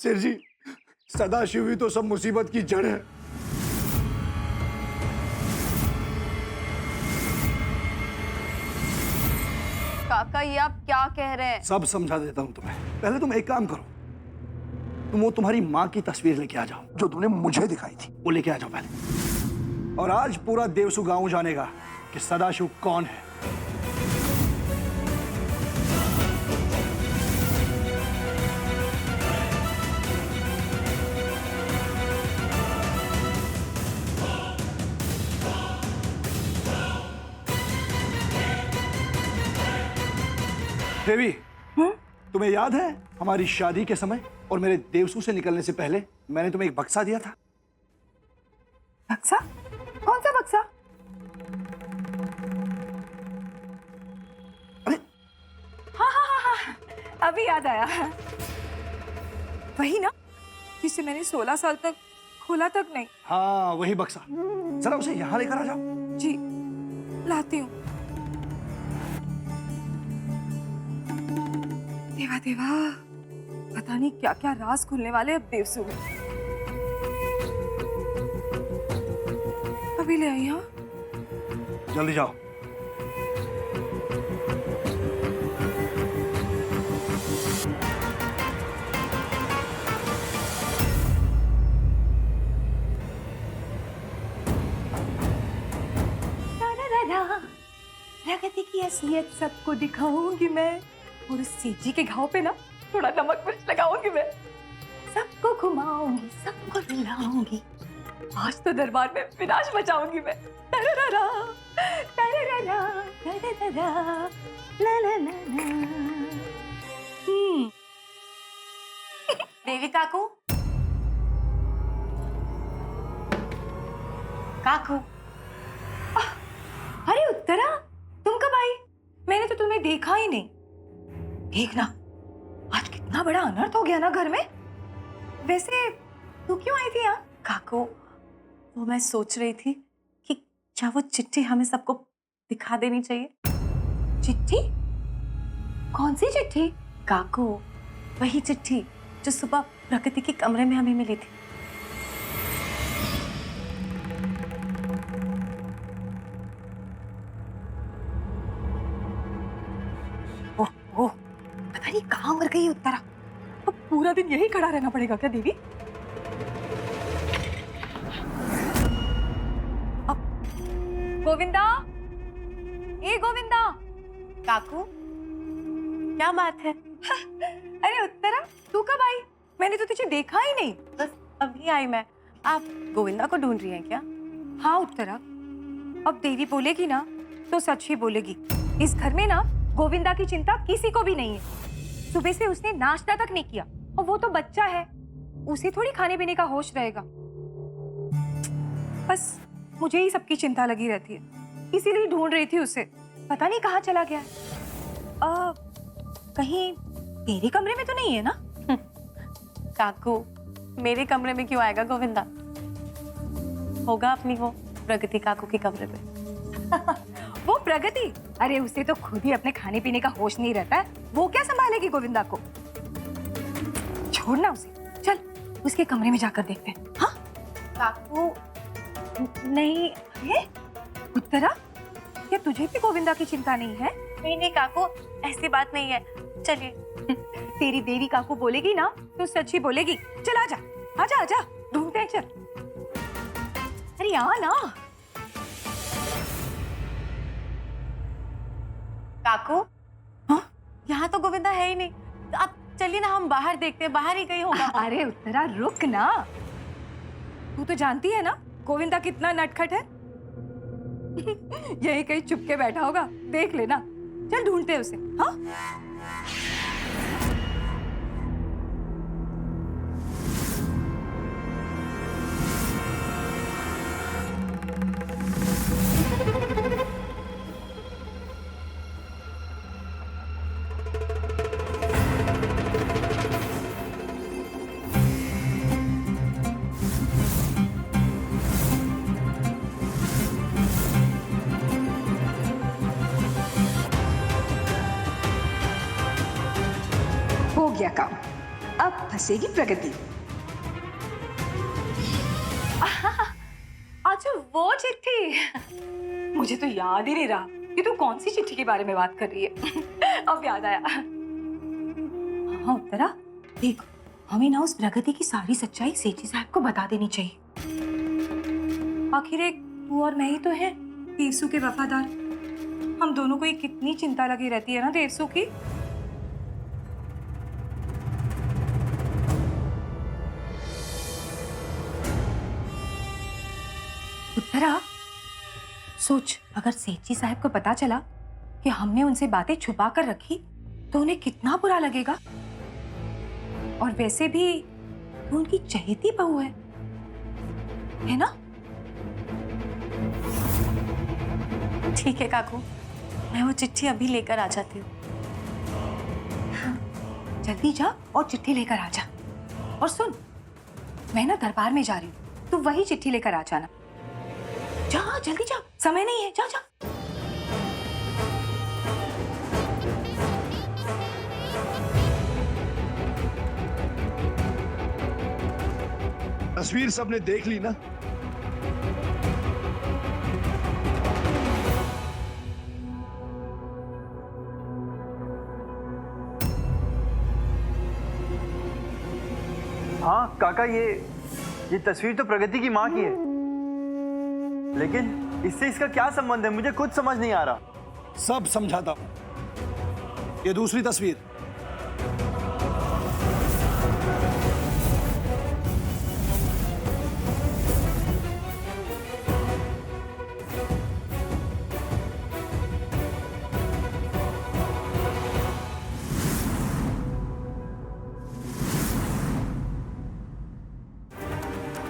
सेठ जी, सदाशिव ही तो सब मुसीबत की जड़ है। काका ये आप क्या कह रहे हैं? सब समझा देता हूं तुम्हें। पहले तुम एक काम करो, तुम वो तुम्हारी माँ की तस्वीर लेके आ जाओ जो तुमने मुझे दिखाई थी, वो लेके आ जाओ पहले। और आज पूरा देवसु गांव जानेगा कि सदाशिव कौन है। देवी, तुम्हें याद है हमारी शादी के समय और मेरे देवसू से निकलने से पहले मैंने तुम्हें एक बक्सा दिया था? बक्सा? कौन सा बक्सा? अरे हाँ, अभी याद आया। वही ना जिसे मैंने 16 साल तक खोला तक नहीं। हाँ, वही बक्सा। जरा उसे यहाँ लेकर आ जाओ। जी, लाती हूँ। देवा देवा, पता नहीं क्या क्या राज खुलने वाले अब देवसू में। अभी ले आई। हाँ, जल्दी जाओ। प्रगति की असलियत सबको दिखाऊंगी मैं, और उस सीजी के घाव पे ना थोड़ा नमक मिर्च लगाऊंगी मैं। सबको घुमाऊंगी, सबको रुलाऊंगी, आज तो दरबार में विनाश मचाऊंगी मैं। तरररा, तरररा, तरररा, ला ला ला ला। देवी काकू, काकू। अरे उत्तरा, तुम कब आई? मैंने तो तुम्हें देखा ही नहीं। देखना, आज कितना बड़ा अनर्थ हो गया ना घर में। वैसे तू क्यों आई थी यहाँ? काकू, वो मैं सोच रही थी कि क्या वो चिट्ठी हमें सबको दिखा देनी चाहिए। चिट्ठी? कौन सी चिट्ठी? काकू, वही चिट्ठी जो सुबह प्रकृति के कमरे में हमें मिली थी। ओह, पता नहीं कहाँ मर गई उत्तरा। अब पूरा दिन यही खड़ा रहना पड़ेगा क्या देवी? गोविंदा, ए गोविंदा। काकू, क्या बात है? अरे उत्तरा, तू कब आई? मैंने तो तुझे देखा ही नहीं। बस अभी आई मैं। आप गोविंदा को ढूंढ रही हैं क्या? हाँ उत्तरा, अब देवी बोलेगी ना तो सच ही बोलेगी। इस घर में ना गोविंदा की चिंता किसी को भी नहीं है। सुबह से उसने नाश्ता तक नहीं किया, और वो तो बच्चा है, उसे थोड़ी खाने पीने का होश रहेगा। बस मुझे ही सबकी चिंता लगी रहती है, इसीलिए ढूंढ रही थी उसे। पता नहीं कहाँ चला गया है। कहीं तेरे कमरे में तो नहीं है ना? काकू, मेरे कमरे में क्यों आएगा गोविंदा? होगा अपनी वो प्रगति काकू के कमरे में। वो प्रगति? अरे उसे तो खुद ही अपने खाने पीने का होश नहीं रहता है, वो क्या संभालेगी गोविंदा को? छोड़ना उसे, चल उसके कमरे में जाकर देखते हैं। हाँ काकू, नहीं है उत्तरा, क्या तुझे भी गोविंदा की चिंता नहीं है? नहीं नहीं काकू, ऐसी बात नहीं है। चलिए। तेरी देवी काकू बोलेगी ना तो सच ही बोलेगी। चल आजा, आजा आजा, ढूंढते हैं, चल। अरे आ ना। काकू, हाँ? यहाँ तो गोविंदा है ही नहीं। तो आप चलिए ना, हम बाहर देखते हैं, बाहर ही कहीं होगा। अरे उत्तरा रुक ना, तू तो जानती है ना गोविंदा कितना नटखट है। यही कहीं चुप के बैठा होगा, देख लेना। चल ढूंढते हैं उसे। हाँ हो गया काम। अब फंसेगी प्रगति। अच्छा वो चिट्ठी, मुझे तो याद ही नहीं रहा कि तू कौन सी चिट्ठी के बारे में बात कर रही है। अब याद आया। हाँ उत्तरा देख, हमें ना उस प्रगति की सारी सच्चाई सेठी साहब को बता देनी चाहिए। आखिर एक तू और मैं ही तो हैं देवसू के वफादार। हम दोनों को ये कितनी चिंता लगी रहती है ना देवसू की। उत्तरा सोच, अगर सेठी साहब को पता चला कि हमने उनसे बातें छुपा कर रखी तो उन्हें कितना बुरा लगेगा। और वैसे भी तो उनकी चहेती बहू है ना? ठीक है काकू, मैं वो चिट्ठी अभी लेकर आ जाती हूँ। जल्दी जा और चिट्ठी लेकर आ जा। और सुन, मैं ना दरबार में जा रही हूँ, तू वही चिट्ठी लेकर आ जाना। जा जल्दी जा, समय नहीं है, जा जा। तस्वीर सबने देख ली ना? हाँ काका, ये तस्वीर तो प्रगति की माँ की है, लेकिन इससे इसका क्या संबंध है? मुझे खुद समझ नहीं आ रहा। सब समझाता हूं। ये दूसरी तस्वीर,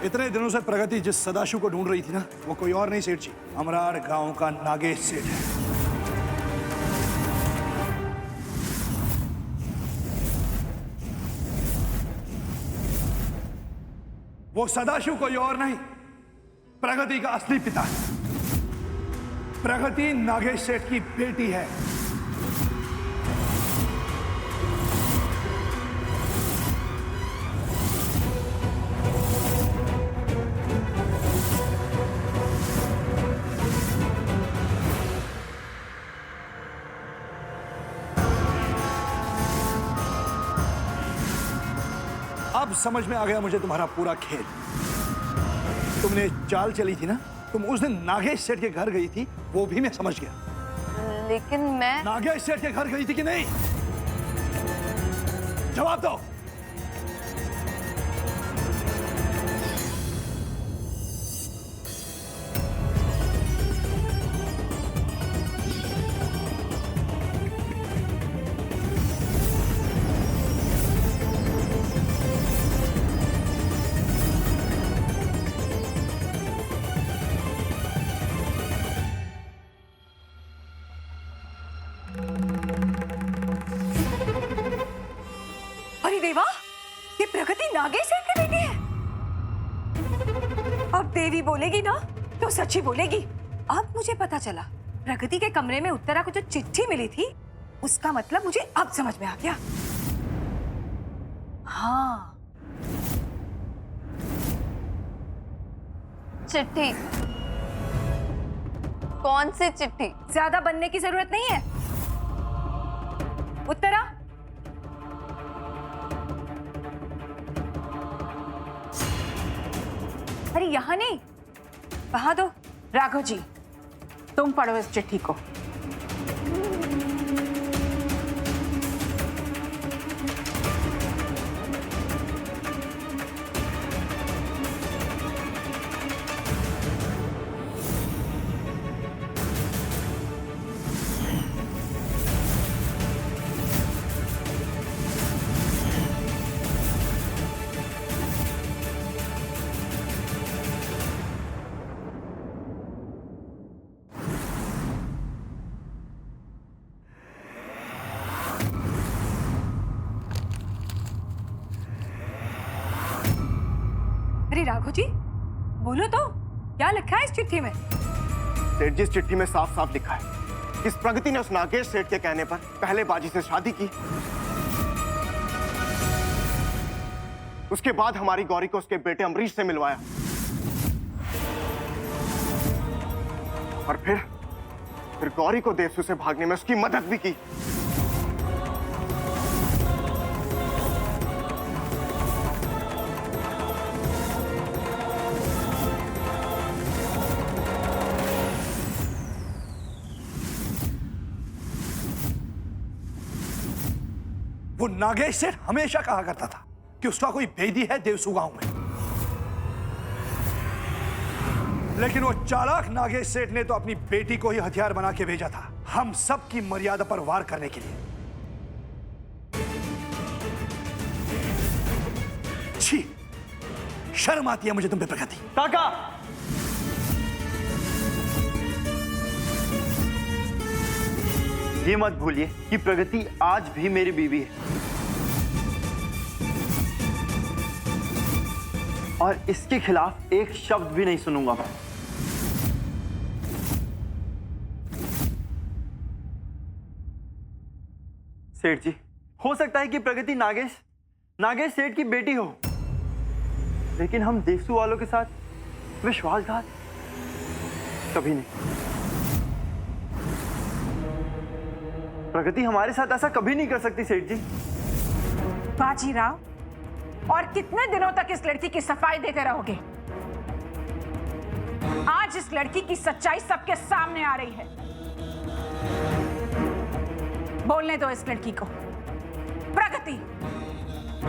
इतने दिनों से प्रगति जिस सदाशिव को ढूंढ रही थी ना, वो कोई और नहीं सेठ जी, अमरार गांव का नागेश सेठ है। वो सदाशिव कोई और नहीं, प्रगति का असली पिता है। प्रगति नागेश सेठ की बेटी है। अब समझ में आ गया मुझे तुम्हारा पूरा खेल। तुमने चाल चली थी ना, तुम उस दिन नागेश सेठ के घर गई थी, वो भी मैं समझ गया। लेकिन मैं नागेश सेठ के घर गई थी कि नहीं? जवाब दो। अरे देवा, ये प्रगति नागेश सेठ की बेटी है। अब देवी बोलेगी ना तो सच्ची बोलेगी। अब मुझे पता चला, प्रगति के कमरे में उत्तरा को जो चिट्ठी मिली थी उसका मतलब मुझे अब समझ में आ गया। हाँ, चिट्ठी? कौन सी चिट्ठी? ज्यादा बनने की जरूरत नहीं है। उत्तरा, अरे यहाँ नहीं, वहां दो। राघव जी, तुम पढ़ो इस चिट्ठी को। अरे राघव जी, बोलो तो, क्या लिखा है इस चिट्ठी में? सेठ जी, इस चिट्ठी में साफ साफ लिखा है कि इस प्रगति ने उस नागेश सेठ के कहने पर पहले बाजी से शादी की उसके बाद हमारी गौरी को उसके बेटे अमरीश से मिलवाया और फिर गौरी को देवसू से भागने में उसकी मदद भी की। वो नागेश सेठ हमेशा कहा करता था कि उसका कोई बेदी है देवसू गांव में, लेकिन वो चालाक नागेश सेठ ने तो अपनी बेटी को ही हथियार बना के भेजा था हम सब की मर्यादा पर वार करने के लिए। छी, शर्म आती है मुझे तुम पे प्रगति। काका, ये मत भूलिए कि प्रगति आज भी मेरी बीवी है और इसके खिलाफ एक शब्द भी नहीं सुनूंगा मैं। सेठ जी, हो सकता है कि प्रगति नागेश सेठ की बेटी हो, लेकिन हम देवसू वालों के साथ विश्वासघात कभी नहीं। प्रगति हमारे साथ ऐसा कभी नहीं कर सकती सेठ जी। बाजीराव, और कितने दिनों तक इस लड़की की सफाई देते रहोगे? आज इस लड़की की सच्चाई सबके सामने आ रही है। बोलने दो इस लड़की को। प्रगति,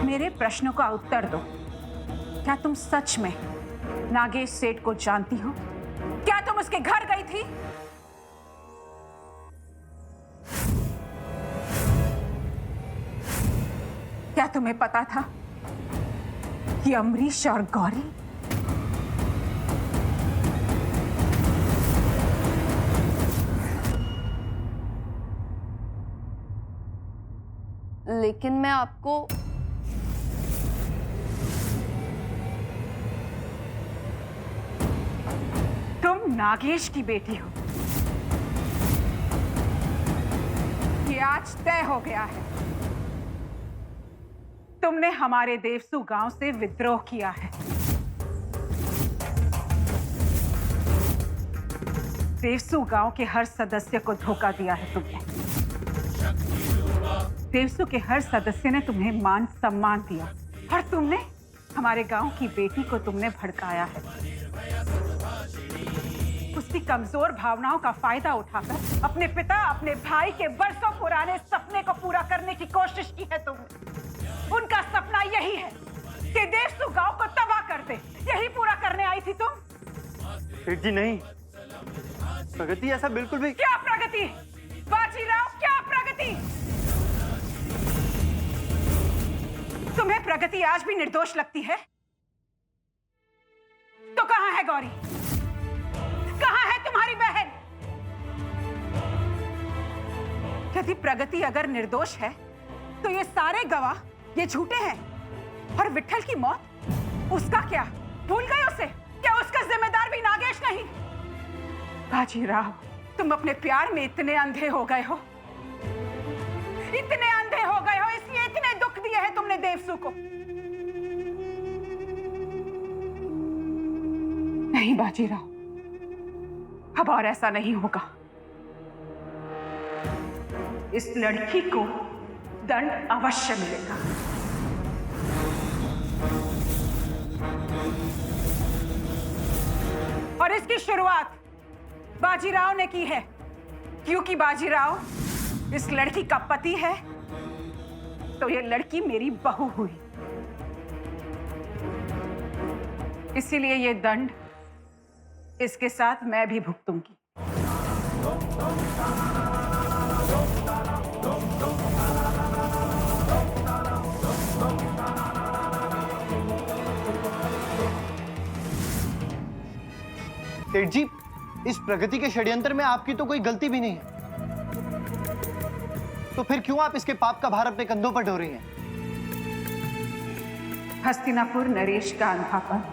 मेरे प्रश्नों का उत्तर दो। क्या तुम सच में नागेश सेठ को जानती हो? क्या तुम उसके घर गई थी? क्या तुम्हें पता था कि अमरीश और गौरी लेकिन मैं आपको तुम नागेश की बेटी हो, ये आज तय हो गया है। तुमने हमारे देवसू गांव से विद्रोह किया है। देवसू गांव के हर सदस्य को धोखा दिया है तुमने। देवसू के हर सदस्य ने तुम्हें मान सम्मान दिया और तुमने हमारे गांव की बेटी को तुमने भड़काया है। उसकी कमजोर भावनाओं का फायदा उठाकर अपने पिता, अपने भाई के बरसों पुराने सपने को पूरा करने की कोशिश की है तुमने। उनका सपना यही है कि देवसू गांव को तबाह कर दे। यही पूरा करने आई थी तुम? सेठ जी नहीं, प्रगति ऐसा बिल्कुल भी। क्या प्रगति? बाजीराव, क्या प्रगति? तुम्हें प्रगति आज भी निर्दोष लगती है? तो कहां है गौरी? कहां है तुम्हारी बहन? यदि प्रगति अगर निर्दोष है तो ये सारे गवाह ये झूठे हैं। और विट्ठल की मौत, उसका क्या? भूल गए उसे? क्या उसका जिम्मेदार भी नागेश नहीं? बाजीराव, तुम अपने प्यार में इतने अंधे हो गए हो, इतने अंधे हो गए हो, इसलिए इतने दुख दिए हैं तुमने देवसू को। नहीं बाजीराव, अब और ऐसा नहीं होगा। इस लड़की को दंड अवश्य मिलेगा। और इसकी शुरुआत बाजीराव ने की है, क्योंकि बाजीराव इस लड़की का पति है, तो ये लड़की मेरी बहू हुई। इसीलिए ये दंड इसके साथ मैं भी भुगतूंगी। सेठ जी, इस प्रगति के षड्यंत्र में आपकी तो कोई गलती भी नहीं है, तो फिर क्यों आप इसके पाप का भार अपने कंधों पर ढो रही हैं? हस्तिनापुर नरेश का अंधापन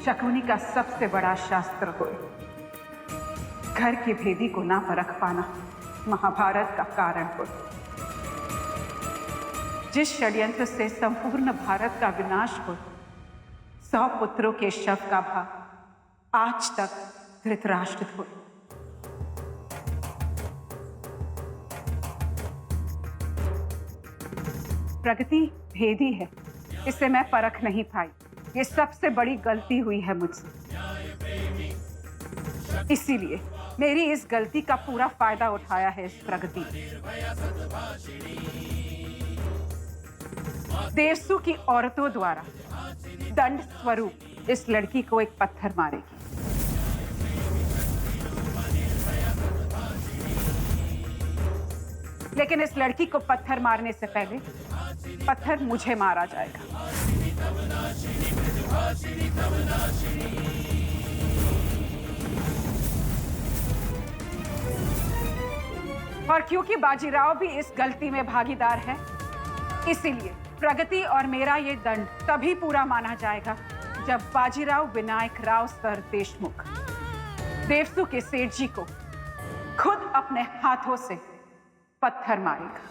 शकुनी का सबसे बड़ा शास्त्र हो। घर के भेदी को ना परख पाना महाभारत का कारण हो। जिस षड्यंत्र से संपूर्ण भारत का विनाश हो, 100 पुत्रों के शव का भाव आज तक धृतराष्ट्र धोए। प्रगति भेदी है, इसे मैं परख नहीं पाई। ये सबसे बड़ी गलती हुई है मुझसे। इसीलिए मेरी इस गलती का पूरा फायदा उठाया है इस प्रगति ने। देवसु की औरतों द्वारा दंड स्वरूप इस लड़की को एक पत्थर मारेगी। लेकिन इस लड़की को पत्थर मारने से पहले पत्थर मुझे मारा जाएगा। और क्योंकि बाजीराव भी इस गलती में भागीदार है, इसीलिए प्रगति और मेरा ये दंड तभी पूरा माना जाएगा जब बाजीराव विनायक राव सर देशमुख देवसु के सेठ जी को खुद अपने हाथों से पत्थर मारेगा।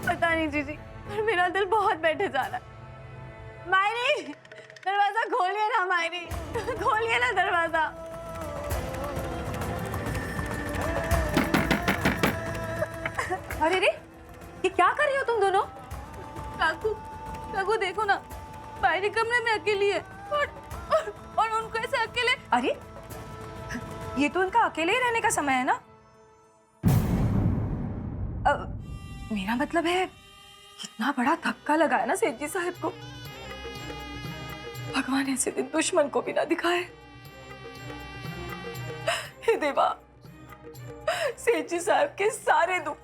पता नहीं जीजी, पर मेरा दिल बहुत बैठे जा रहा है। मायरी, दरवाजा खोलिए ना मायरी, खोलिए ना दरवाजा। अरे रे, ये क्या कर रही हो तुम दोनों? काकू, काकू देखो ना, मायरी कमरे में अकेली है और उनको ऐसे अकेले। अरे, ये तो उनका अकेले ही रहने का समय है ना। मेरा मतलब है, कितना बड़ा धक्का लगा है ना सेठ जी साहब को। भगवान ऐसे दिन दुश्मन को भी ना दिखाए। हे देवा, सेठ जी साहब के सारे दुख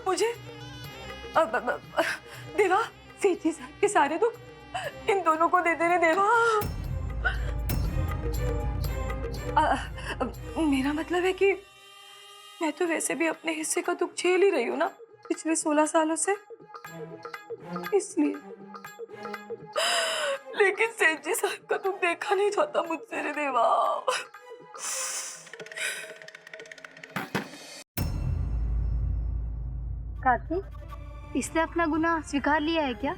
मुझे देवा, सेठ जी साहब के सारे दुख इन दोनों को दे देने देवा। मेरा मतलब है कि मैं तो वैसे भी अपने हिस्से का दुख झेल ही रही हूँ ना पिछले 16 सालों से, इसलिए। लेकिन सेठ जी साहब का दुख देखा नहीं जाता मुझसे रे देवा। काकी, इसने अपना गुनाह स्वीकार लिया है क्या?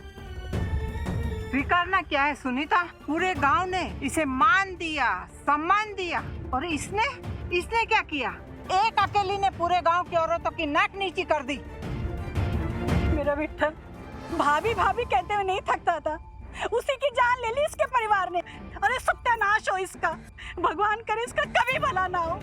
स्वीकारना क्या है सुनीता? पूरे गांव ने इसे मान दिया, सम्मान दिया, और इसने क्या किया? एक अकेली ने पूरे गांव की औरतों की नाक नीची कर दी। मेरा विठल भाभी भाभी कहते हुए नहीं थकता था, उसी की जान ले ली इसके परिवार ने। अरे सत्यानाश हो इसका, भगवान करे इसका कभी भला ना हो।